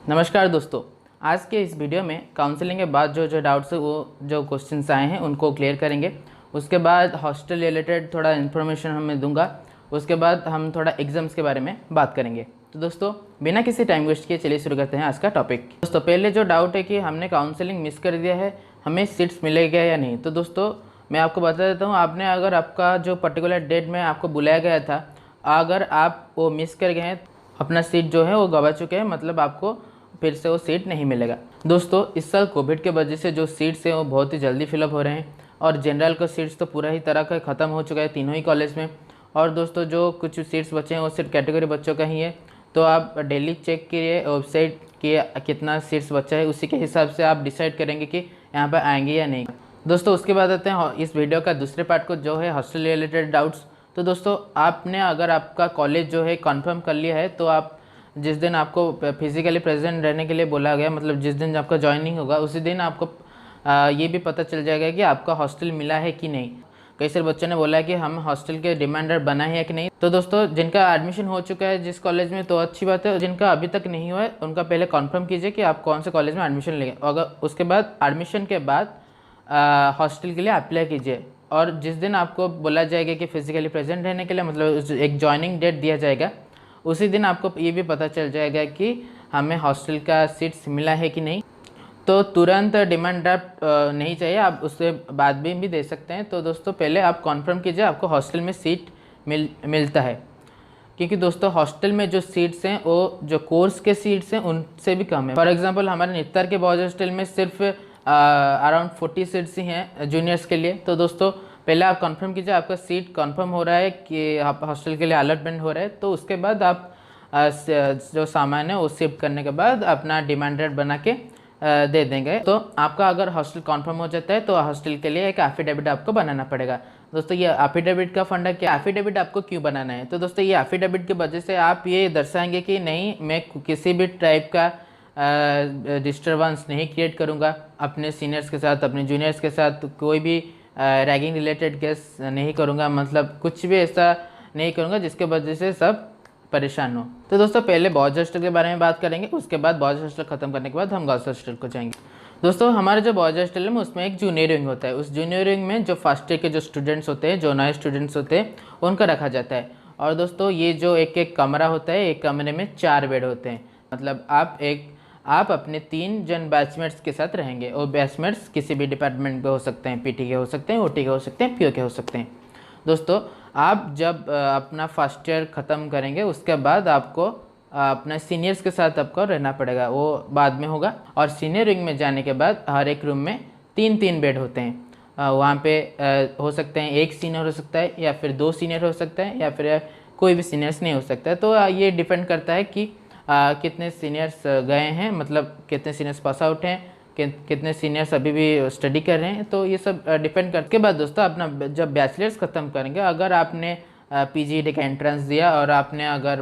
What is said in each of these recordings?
नमस्कार दोस्तों। आज के इस वीडियो में काउंसलिंग के बाद जो डाउट्स है वो जो क्वेश्चंस आए हैं उनको क्लियर करेंगे। उसके बाद हॉस्टल रिलेटेड थोड़ा इन्फॉर्मेशन हमें दूंगा। उसके बाद हम थोड़ा एग्ज़ाम्स के बारे में बात करेंगे। तो दोस्तों बिना किसी टाइम वेस्ट किए चलिए शुरू करते हैं आज का टॉपिक। दोस्तों पहले जो डाउट है कि हमने काउंसलिंग मिस कर दिया है, हमें सीट्स मिलेगा या नहीं। तो दोस्तों मैं आपको बता देता हूँ, आपने अगर आपका जो पर्टिकुलर डेट में आपको बुलाया गया था, अगर आप वो मिस कर गए हैं, अपना सीट जो है वो गवा चुके हैं, मतलब आपको फिर से वो सीट नहीं मिलेगा। दोस्तों इस साल कोविड के वजह से जो सीट्स हैं वो बहुत ही जल्दी फिलअप हो रहे हैं और जनरल का सीट्स तो पूरा ही तरह का ख़त्म हो चुका है तीनों ही कॉलेज में। और दोस्तों जो कुछ सीट्स बचे हैं वो सिर्फ कैटेगरी बच्चों का ही है। तो आप डेली चेक कीजिए वेबसाइट कि कितना सीट्स बचा है, उसी के हिसाब से आप डिसाइड करेंगे कि यहाँ पर आएंगे या नहीं। दोस्तों उसके बाद आते हैं इस वीडियो का दूसरे पार्ट को, जो है हॉस्टल रिलेटेड डाउट्स। तो दोस्तों आपने अगर आपका कॉलेज जो है कंफर्म कर लिया है, तो आप जिस दिन आपको फिजिकली प्रेजेंट रहने के लिए बोला गया, मतलब जिस दिन आपका ज्वाइनिंग होगा उसी दिन आपको ये भी पता चल जाएगा कि आपका हॉस्टल मिला है कि नहीं। कई सारे बच्चों ने बोला है कि हम हॉस्टल के डिमांडर बना है कि नहीं। तो दोस्तों जिनका एडमिशन हो चुका है जिस कॉलेज में तो अच्छी बात है, जिनका अभी तक नहीं हुआ है उनका पहले कन्फर्म कीजिए कि आप कौन से कॉलेज में एडमिशन लेंगे। अगर उसके बाद एडमिशन के बाद हॉस्टल के लिए अप्लाई कीजिए। और जिस दिन आपको बोला जाएगा कि फिजिकली प्रेजेंट रहने के लिए, मतलब एक ज्वाइनिंग डेट दिया जाएगा, उसी दिन आपको ये भी पता चल जाएगा कि हमें हॉस्टल का सीट्स मिला है कि नहीं। तो तुरंत डिमांड ड्राफ्ट नहीं चाहिए, आप उसके बाद भी दे सकते हैं। तो दोस्तों पहले आप कॉन्फर्म कीजिए आपको हॉस्टल में सीट मिलता है, क्योंकि दोस्तों हॉस्टल में जो सीट्स हैं वो जो कोर्स के सीट्स हैं उनसे भी कम है। फॉर एग्जांपल हमारे नित्तर के बॉयज हॉस्टल में सिर्फ अराउंड 40 सीट्स ही हैं जूनियर्स के लिए। तो दोस्तों पहले आप कंफर्म कीजिए आपका सीट कंफर्म हो रहा है कि आप हॉस्टल के लिए अलॉटमेंट हो रहा है। तो उसके बाद आप जो सामान है वो शिफ्ट करने के बाद अपना डिमांड रेट बना के दे देंगे। तो आपका अगर हॉस्टल कंफर्म हो जाता है तो हॉस्टल के लिए एक एफिडेविट आपको बनाना पड़ेगा। दोस्तों ये एफिडेविट का फंडा क्या, एफिडेविट आपको क्यों बनाना है? तो दोस्तों ये एफिडेविट की वजह से आप ये दर्शाएंगे कि नहीं, मैं किसी भी टाइप का डिस्टर्बेंस नहीं क्रिएट करूँगा अपने सीनियर्स के साथ, अपने जूनियर्स के साथ कोई भी रैगिंग रिलेटेड केस नहीं करूँगा, मतलब कुछ भी ऐसा नहीं करूँगा जिसके वजह से सब परेशान हो। तो दोस्तों पहले बॉयज हॉस्टल के बारे में बात करेंगे, उसके बाद बॉयज हॉस्टल खत्म करने के बाद हम गर्ल्स हॉस्टल को जाएंगे। दोस्तों हमारे जो बॉयज हॉस्टल है उसमें एक जूनियर विंग होता है। उस जूनियर विंग में जो फर्स्ट ईयर के जो स्टूडेंट्स होते हैं, जो नए स्टूडेंट्स होते हैं, उनका रखा जाता है। और दोस्तों ये जो एक एक कमरा होता है, एक कमरे में 4 बेड होते हैं, मतलब आप अपने 3 जन बैचमेट्स के साथ रहेंगे। और बैचमेट्स किसी भी डिपार्टमेंट के हो सकते हैं, पीटी के हो सकते हैं, ओटी के हो सकते हैं, पीओ के हो सकते हैं। दोस्तों आप जब अपना फर्स्ट ईयर ख़त्म करेंगे उसके बाद आपको अपना सीनियर्स के साथ आपको रहना पड़ेगा, वो बाद में होगा। और सीनियर विंग में जाने के बाद हर एक रूम में 3-3 बेड होते हैं। वहाँ पे हो सकते हैं 1 सीनियर हो सकता है, या फिर 2 सीनियर हो सकता है, या फिर कोई भी सीनियर्स नहीं हो सकता है। तो ये डिपेंड करता है कि कितने सीनियर्स गए हैं, मतलब कितने सीनियर्स पास आउट हैं, कितने सीनियर्स अभी भी स्टडी कर रहे हैं। तो ये सब डिपेंड करने के बाद दोस्तों अपना जब बैचलर्स ख़त्म करेंगे, अगर आपने पीजी का एंट्रेंस दिया और आपने अगर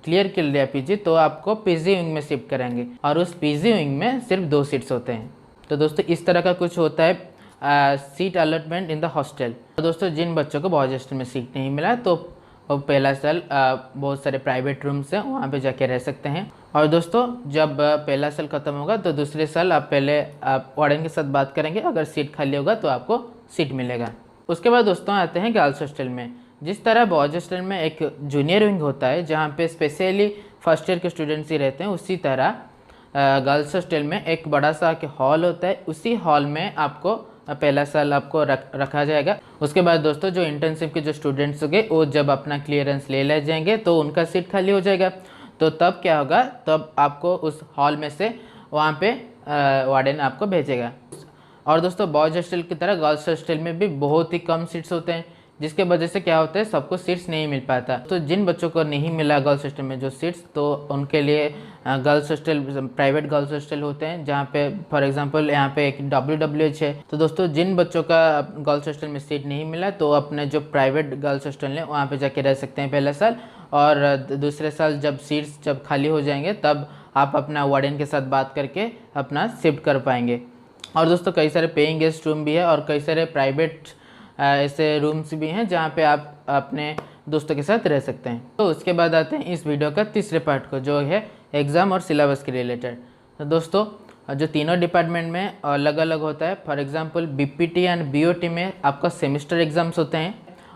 क्लियर कर लिया पीजी, तो आपको पीजी विंग में शिफ्ट करेंगे और उस पीजी विंग में सिर्फ 2 सीट्स होते हैं। तो दोस्तों इस तरह का कुछ होता है seat allotment in the hostel. तो दोस्तों जिन बच्चों को बॉयज हॉस्टल में सीट नहीं मिला तो और पहला साल बहुत सारे प्राइवेट रूम्स हैं, वहाँ पे जाके रह सकते हैं। और दोस्तों जब पहला साल ख़त्म होगा तो दूसरे साल आप पहले वार्डन के साथ बात करेंगे, अगर सीट खाली होगा तो आपको सीट मिलेगा। उसके बाद दोस्तों आते हैं गर्ल्स हॉस्टल में। जिस तरह बॉयज हॉस्टल में एक जूनियर विंग होता है जहाँ पे स्पेशली फर्स्ट ईयर के स्टूडेंट्स ही रहते हैं, उसी तरह गर्ल्स हॉस्टल में एक बड़ा सा हॉल होता है। उसी हॉल में आपको पहला साल आपको रखा जाएगा। उसके बाद दोस्तों जो इंटर्नशिप के जो स्टूडेंट्स होंगे वो जब अपना क्लियरेंस ले जाएंगे तो उनका सीट खाली हो जाएगा। तो तब क्या होगा, तब आपको उस हॉल में से वहाँ पे वार्डन आपको भेजेगा। और दोस्तों बॉयज हॉस्टल की तरह गर्ल्स हॉस्टल में भी बहुत ही कम सीट्स होते हैं, जिसके वजह से क्या होता है सबको सीट्स नहीं मिल पाता। तो जिन बच्चों को नहीं मिला गर्ल्स हॉस्टल में जो सीट्स, तो उनके लिए girls hostel private girls hostel होते हैं, जहाँ पे फॉर एग्जांपल यहाँ पे एक WWH है। तो दोस्तों जिन बच्चों का गर्ल्स हॉस्टल में सीट नहीं मिला तो अपने जो प्राइवेट गर्ल्स हॉस्टल है वहाँ पे जाके रह सकते हैं पहला साल। और दूसरे साल जब सीट्स जब खाली हो जाएंगे तब आप अपना वार्डन के साथ बात करके अपना शिफ्ट कर पाएंगे। और दोस्तों कई सारे पेइंग गेस्ट रूम भी है और कई सारे प्राइवेट ऐसे रूम्स भी हैं जहाँ पे आप अपने दोस्तों के साथ रह सकते हैं। तो उसके बाद आते हैं इस वीडियो का तीसरे पार्ट को, जो है एग्ज़ाम और सिलेबस के रिलेटेड। तो दोस्तों जो तीनों डिपार्टमेंट में अलग अलग होता है। For example BPT and BOT में आपका सेमेस्टर एग्ज़ाम्स होते हैं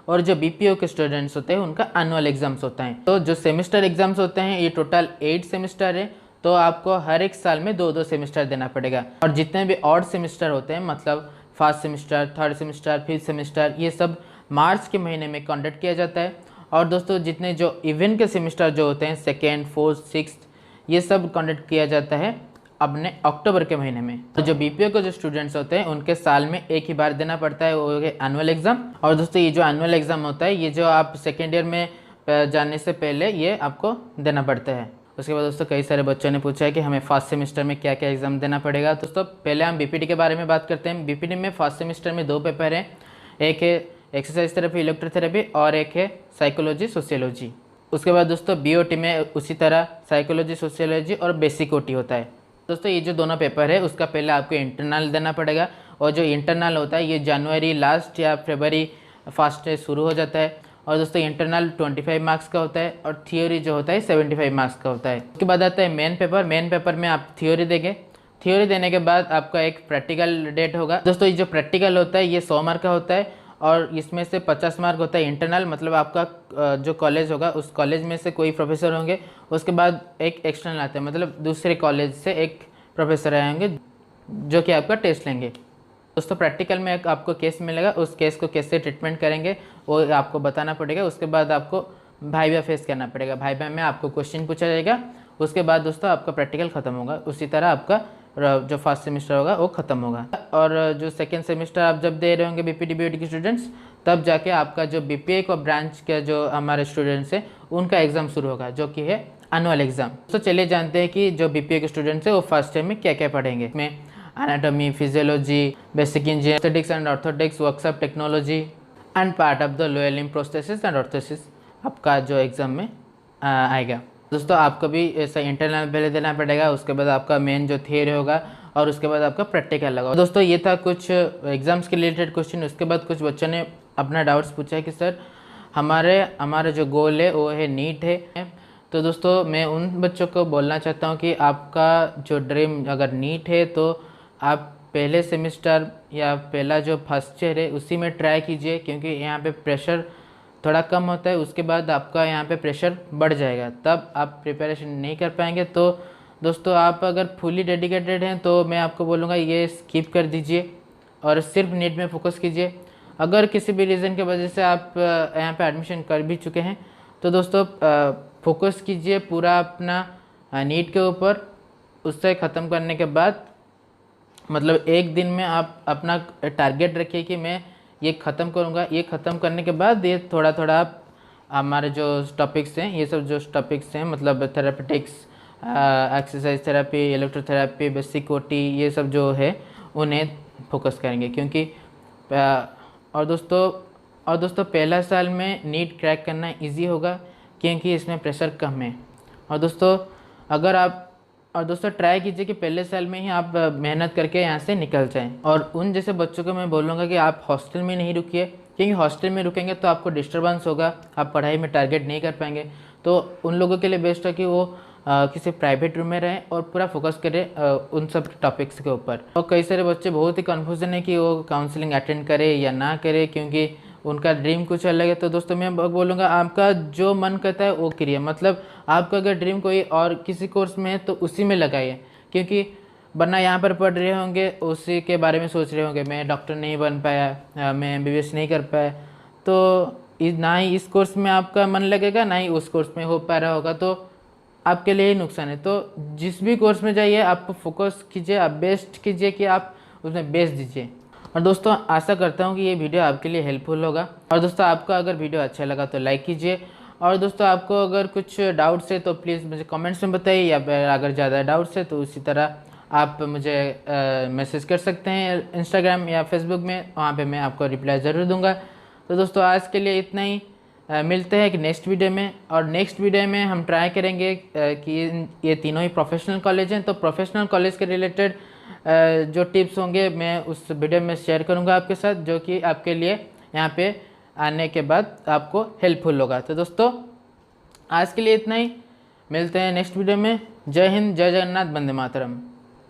और जो बीपीओ के स्टूडेंट्स होते हैं उनका एनुअल एग्ज़ाम्स होता है। तो जो सेमेस्टर एग्ज़ाम्स होते हैं ये टोटल 8 सेमेस्टर है, तो आपको हर एक साल में 2-2 सेमेस्टर देना पड़ेगा। और जितने भी ऑड सेमेस्टर होते हैं, मतलब first semester, third semester, fifth semester, ये सब मार्च के महीने में कंडक्ट किया जाता है। और दोस्तों जितने जो इवेंट के सेमेस्टर जो होते हैं सेकेंड, फोर्थ, सिक्स्थ, ये सब कंडक्ट किया जाता है अपने अक्टूबर के महीने में। तो जो बीपीओ के जो स्टूडेंट्स होते हैं उनके साल में एक ही बार देना पड़ता है, वो है एनुअल एग्ज़ाम। और दोस्तों ये जो एनुअल एग्ज़ाम होता है, ये जो आप सेकेंड ईयर में जाने से पहले ये आपको देना पड़ता है। उसके बाद दोस्तों कई सारे बच्चों ने पूछा है कि हमें फर्स्ट सेमेस्टर में क्या क्या एग्ज़ाम देना पड़ेगा। दोस्तों पहले हम बीपीटी के बारे में बात करते हैं। बीपीटी में फर्स्ट सेमेस्टर में 2 पेपर हैं, एक है एक्सरसाइज थेरेपी, इलेक्ट्रोथेरेपी, और एक है साइकोलॉजी, सोशियोलॉजी। उसके बाद दोस्तों बीओटी में उसी तरह साइकोलॉजी, सोशियोलॉजी और बेसिक ओटी होता है। दोस्तों ये जो दोनों पेपर है उसका पहले आपको इंटरनल देना पड़ेगा, और जो इंटरनल होता है ये जनवरी लास्ट या फरवरी फर्स्ट से शुरू हो जाता है। और दोस्तों इंटरनल 25 मार्क्स का होता है और थियोरी जो होता है 75 मार्क्स का होता है। उसके बाद आता है मेन पेपर। मेन पेपर में आप थियोरी देंगे, थियोरी देने के बाद आपका एक प्रैक्टिकल डेट होगा। दोस्तों ये जो प्रैक्टिकल होता है ये 100 मार्क का होता है, और इसमें से 50 मार्क होता है इंटरनल, मतलब आपका जो कॉलेज होगा उस कॉलेज में से कोई प्रोफेसर होंगे। उसके बाद एक एक्सटर्नल आता है, मतलब दूसरे कॉलेज से एक प्रोफेसर आएंगे जो कि आपका टेस्ट लेंगे। दोस्तों प्रैक्टिकल में एक आपको केस मिलेगा, उस केस को कैसे ट्रीटमेंट करेंगे वो आपको बताना पड़ेगा। उसके बाद आपको भाइवा फेस करना पड़ेगा। भाइवा में आपको क्वेश्चन पूछा जाएगा, उसके बाद दोस्तों आपका प्रैक्टिकल ख़त्म होगा। उसी तरह आपका जो फर्स्ट सेमेस्टर होगा वो ख़त्म होगा। और जो सेकेंड सेमेस्टर आप जब दे रहे होंगे बीपीटी बीओटी के स्टूडेंट्स, तब जाके आपका जो बीपीए को ब्रांच के जो हमारे स्टूडेंट्स हैं उनका एग्ज़ाम शुरू होगा, जो कि है एनुअल एग्ज़ाम। तो चलिए जानते हैं कि जो बीपीए के स्टूडेंट्स हैं वो फर्स्ट ईयर में क्या क्या पढ़ेंगे। इसमें anatomy, physiology, basic engineering and orthotics, workshop technology and part of the lower limb prosthesis and orthosis आपका जो एग्ज़ाम में आएगा। दोस्तों आपको भी ऐसा इंटरनल पहले देना पड़ेगा, उसके बाद आपका मेन जो थियरी होगा और उसके बाद आपका प्रैक्टिकल लगा। दोस्तों ये था कुछ एग्ज़ाम्स के रिलेटेड क्वेश्चन। उसके बाद कुछ बच्चों ने अपना डाउट्स पूछा है कि सर हमारा जो गोल है वो है नीट है। तो दोस्तों मैं उन बच्चों को बोलना चाहता हूँ कि आपका जो ड्रीम अगर नीट है तो आप पहले सेमेस्टर या पहला जो फर्स्ट ईयर है उसी में ट्राई कीजिए, क्योंकि यहाँ पे प्रेशर थोड़ा कम होता है। उसके बाद आपका यहाँ पे प्रेशर बढ़ जाएगा, तब आप प्रिपरेशन नहीं कर पाएंगे। तो दोस्तों आप अगर फुली डेडिकेटेड हैं तो मैं आपको बोलूँगा ये स्किप कर दीजिए और सिर्फ नीट में फोकस कीजिए। अगर किसी भी रीज़न की वजह से आप यहाँ पे एडमिशन कर भी चुके हैं तो दोस्तों फोकस कीजिए पूरा अपना नीट के ऊपर। उससे ख़त्म करने के बाद मतलब एक दिन में आप अपना टारगेट रखिए कि मैं ये ख़त्म करूँगा। ये ख़त्म करने के बाद ये थोड़ा थोड़ा आप हमारे जो टॉपिक्स हैं, ये सब जो टॉपिक्स हैं मतलब therapeutics, exercise therapy, electrotherapy, basic OT, ये सब जो है उन्हें फोकस करेंगे। क्योंकि और दोस्तों पहला साल में नीट क्रैक करना इजी होगा क्योंकि इसमें प्रेशर कम है। और दोस्तों ट्राई कीजिए कि पहले साल में ही आप मेहनत करके यहाँ से निकल जाएं। और उन जैसे बच्चों को मैं बोलूँगा कि आप हॉस्टल में नहीं रुकिए, क्योंकि हॉस्टल में रुकेंगे तो आपको डिस्टर्बेंस होगा, आप पढ़ाई में टारगेट नहीं कर पाएंगे। तो उन लोगों के लिए बेस्ट है कि वो किसी प्राइवेट रूम में रहें और पूरा फोकस करें उन सब टॉपिक्स के ऊपर। और कई सारे बच्चे बहुत ही कन्फ्यूजन है कि वो काउंसलिंग अटेंड करें या ना करें, क्योंकि उनका ड्रीम कुछ अलग है। तो दोस्तों मैं बोलूँगा आपका जो मन करता है वो करिए। मतलब आपका अगर ड्रीम कोई और किसी कोर्स में है तो उसी में लगाइए, क्योंकि वरना यहाँ पर पढ़ रहे होंगे उसी के बारे में सोच रहे होंगे मैं डॉक्टर नहीं बन पाया, मैं एमबीबीएस नहीं कर पाया, तो ना ही इस कोर्स में आपका मन लगेगा ना ही उस कोर्स में हो पा रहा होगा, तो आपके लिए ही नुकसान है। तो जिस भी कोर्स में जाइए आप फोकस कीजिए, आप बेस्ट कीजिए कि आप उसमें बेस्ट दीजिए। और दोस्तों आशा करता हूँ कि ये वीडियो आपके लिए हेल्पफुल होगा। और दोस्तों आपको अगर वीडियो अच्छा लगा तो लाइक कीजिए। और दोस्तों आपको अगर कुछ डाउट्स है तो प्लीज़ मुझे कमेंट्स में बताइए, या फिर अगर ज़्यादा डाउट्स है तो उसी तरह आप मुझे मैसेज कर सकते हैं इंस्टाग्राम या फेसबुक में, वहाँ पे मैं आपको रिप्लाई ज़रूर दूंगा। तो दोस्तों आज के लिए इतना ही, मिलते हैं एक नेक्स्ट वीडियो में। और नेक्स्ट वीडियो में हम ट्राई करेंगे कि ये तीनों ही प्रोफेशनल कॉलेज हैं, तो प्रोफेशनल कॉलेज के रिलेटेड जो टिप्स होंगे मैं उस वीडियो में शेयर करूंगा आपके साथ, जो कि आपके लिए यहाँ पे आने के बाद आपको हेल्पफुल होगा। तो दोस्तों आज के लिए इतना ही, मिलते हैं नेक्स्ट वीडियो में। जय हिंद, जय जगन्नाथ, वंदे मातरम।